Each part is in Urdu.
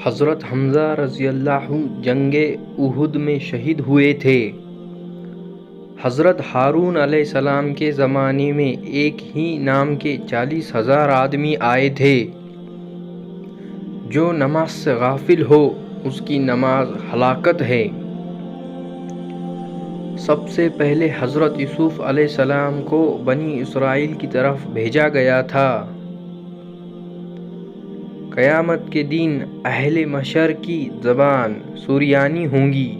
حضرت حمزہ رضی اللہ جنگ احد میں شہید ہوئے تھے۔ حضرت ہارون علیہ السلام کے زمانے میں ایک ہی نام کے 40,000 آدمی آئے تھے۔ جو نماز سے غافل ہو اس کی نماز ہلاکت ہے۔ سب سے پہلے حضرت یوسف علیہ السلام کو بنی اسرائیل کی طرف بھیجا گیا تھا۔ قیامت کے دن اہل محشر کی زبان سریانی ہوں گی۔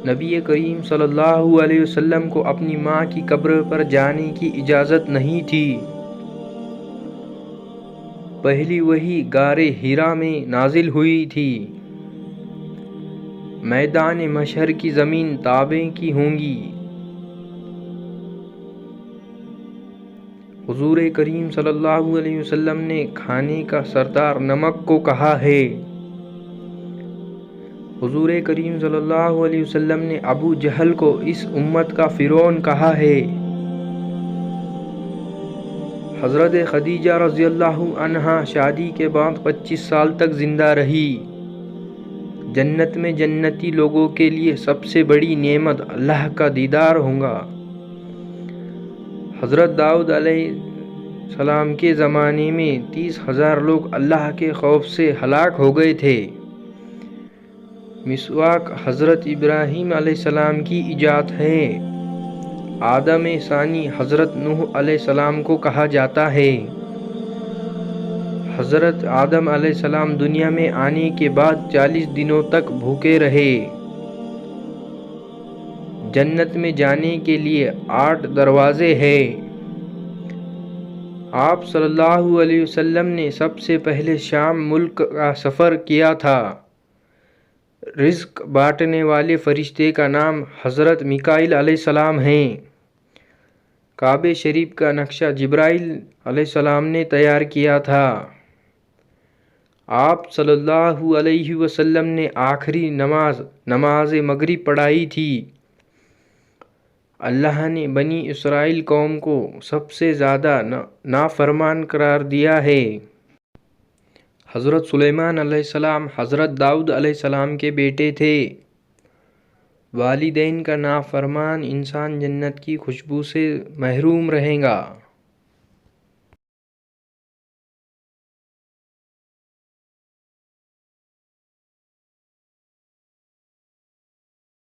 نبی کریم صلی اللہ علیہ وسلم کو اپنی ماں کی قبر پر جانے کی اجازت نہیں تھی۔ پہلی وحی غار حرا میں نازل ہوئی تھی۔ میدان محشر کی زمین تابے کی ہوں گی۔ حضور کریم صلی اللہ علیہ وسلم نے کھانے کا سردار نمک کو کہا ہے۔ حضور کریم صلی اللہ علیہ وسلم نے ابو جہل کو اس امت کا فرعون کہا ہے۔ حضرت خدیجہ رضی اللہ عنہا شادی کے بعد 25 سال تک زندہ رہی۔ جنت میں جنتی لوگوں کے لیے سب سے بڑی نعمت اللہ کا دیدار ہوگا۔ حضرت داؤد علیہ السلام کے زمانے میں 30,000 لوگ اللہ کے خوف سے ہلاک ہو گئے تھے۔ مسواک حضرت ابراہیم علیہ السلام کی ایجاد ہے۔ آدم ثانی حضرت نوح علیہ السلام کو کہا جاتا ہے۔ حضرت آدم علیہ السلام دنیا میں آنے کے بعد 40 دنوں تک بھوکے رہے۔ جنت میں جانے کے لیے 8 دروازے ہیں۔ آپ صلی اللہ علیہ وسلم نے سب سے پہلے شام ملک کا سفر کیا تھا۔ رزق بانٹنے والے فرشتے کا نام حضرت میکائیل علیہ السلام ہے۔ کعبہ شریف کا نقشہ جبرائیل علیہ السلام نے تیار کیا تھا۔ آپ صلی اللہ علیہ وسلم نے آخری نماز مغرب پڑھائی تھی۔ اللہ نے بنی اسرائیل قوم کو سب سے زیادہ نافرمان قرار دیا ہے۔ حضرت سلیمان علیہ السلام حضرت داؤد علیہ السلام کے بیٹے تھے۔ والدین کا نافرمان انسان جنت کی خوشبو سے محروم رہے گا۔